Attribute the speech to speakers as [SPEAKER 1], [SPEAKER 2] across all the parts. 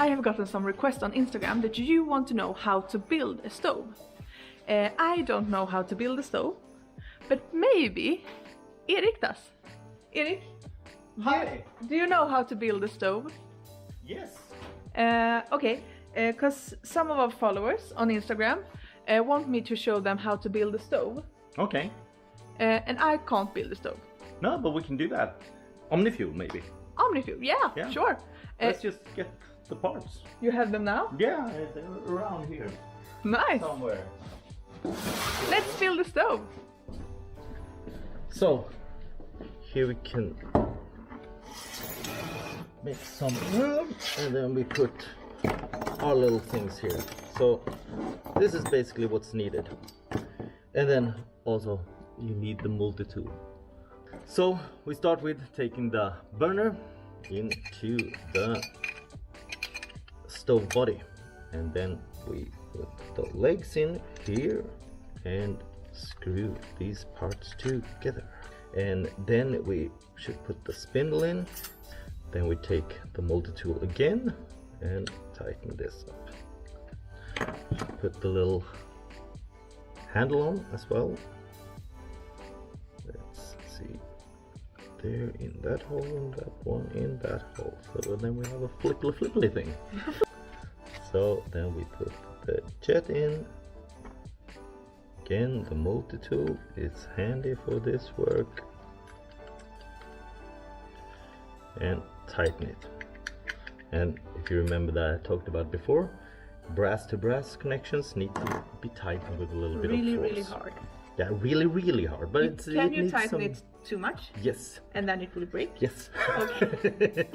[SPEAKER 1] I have gotten some requests on Instagram that you want to know how to build a stove. I don't know how to build a stove, but maybe Erik does. Erik?
[SPEAKER 2] Hi!
[SPEAKER 1] Do you know how to build a stove?
[SPEAKER 2] Yes!
[SPEAKER 1] Okay, because some of our followers on Instagram want me to show them how to build a stove.
[SPEAKER 2] Okay.
[SPEAKER 1] And I can't build a stove.
[SPEAKER 2] No, but we can do that. Omnifuel, maybe.
[SPEAKER 1] Omnifuel, yeah, sure.
[SPEAKER 2] Let's just get the parts.
[SPEAKER 1] You have them now?
[SPEAKER 2] Yeah, they're around here.
[SPEAKER 1] Nice!
[SPEAKER 2] Somewhere.
[SPEAKER 1] Let's build a stove!
[SPEAKER 2] So, here we can make some room, and then we put our little things here. So, this is basically what's needed. And then also, you need the multi-tool. So, we start with taking the burner into the stove body, and then we put the legs in here and screw these parts together. And then we should put the spindle in. Then we take the multi-tool again and tighten this up. Put the little handle on as well. Let's see. There in that hole, and that one in that hole. So then we have a flippily thing. So then we put the jet in. Again, the multi-tool is handy for this work. And tighten it. And if you remember that I talked about before, brass to brass connections need to be tightened with a little bit of force.
[SPEAKER 1] Really hard.
[SPEAKER 2] Yeah, really hard. But
[SPEAKER 1] Can you tighten it too much?
[SPEAKER 2] Yes.
[SPEAKER 1] And then it will break?
[SPEAKER 2] Yes.
[SPEAKER 1] Okay.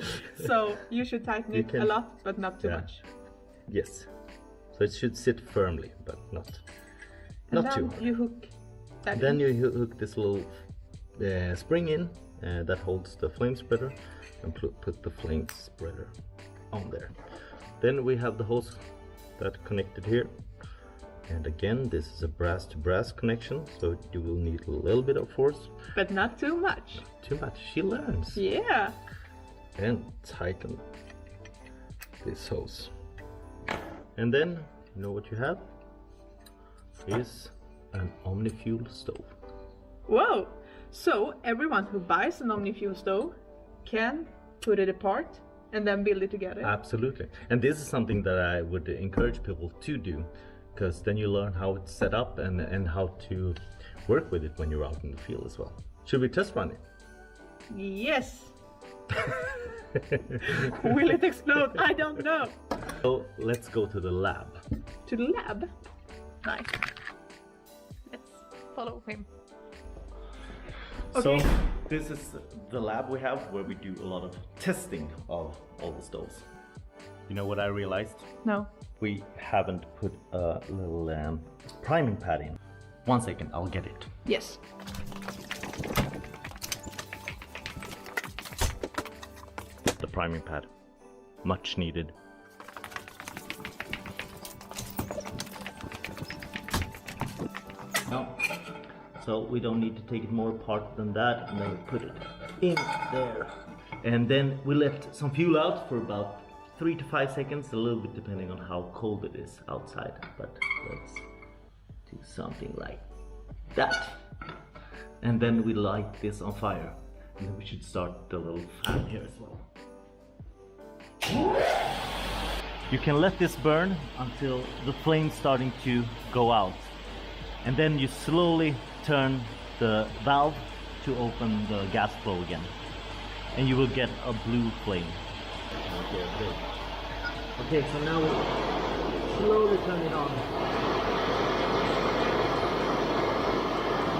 [SPEAKER 1] So you should tighten it a lot, but not too much.
[SPEAKER 2] Yes. So it should sit firmly, but not too hard.
[SPEAKER 1] You hook that
[SPEAKER 2] Then
[SPEAKER 1] in.
[SPEAKER 2] you hook this little spring in that holds the flame spreader, and put the flame spreader on there. Then we have the hose that connected here. And again, this is a brass to brass connection, so you will need a little bit of force.
[SPEAKER 1] But not too much.
[SPEAKER 2] Too much, she learns.
[SPEAKER 1] Yeah.
[SPEAKER 2] And tighten this hose. And then, you know what you have? Is an Omnifuel stove.
[SPEAKER 1] Whoa! So everyone who buys an Omnifuel stove can put it apart and then build it together.
[SPEAKER 2] Absolutely. And this is something that I would encourage people to do, because then you learn how it's set up and how to work with it when you're out in the field as well. Should we test run it?
[SPEAKER 1] Yes! Will it explode? I don't know.
[SPEAKER 2] So let's go to the lab.
[SPEAKER 1] To the lab? Nice. Let's follow him. Okay.
[SPEAKER 2] So this is the lab we have where we do a lot of testing of all the stoves. You know what I realized?
[SPEAKER 1] No.
[SPEAKER 2] We haven't put a little priming pad in. 1 second, I'll get it.
[SPEAKER 1] Yes.
[SPEAKER 2] The priming pad, much needed. No, so we don't need to take it more apart than that, and then we put it in there. And then we left some fuel out for about 3 to 5 seconds, a little bit depending on how cold it is outside. But let's do something like that. And then we light this on fire. And then we should start the little fan here as well. You can let this burn until the flame's starting to go out. And then you slowly turn the valve to open the gas flow again. And you will get a blue flame. Okay, so now we slowly turn it on.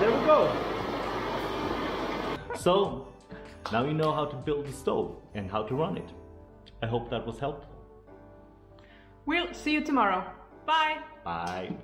[SPEAKER 2] There we go. So, now you know how to build the stove and how to run it. I hope that was helpful.
[SPEAKER 1] We'll see you tomorrow. Bye!
[SPEAKER 2] Bye.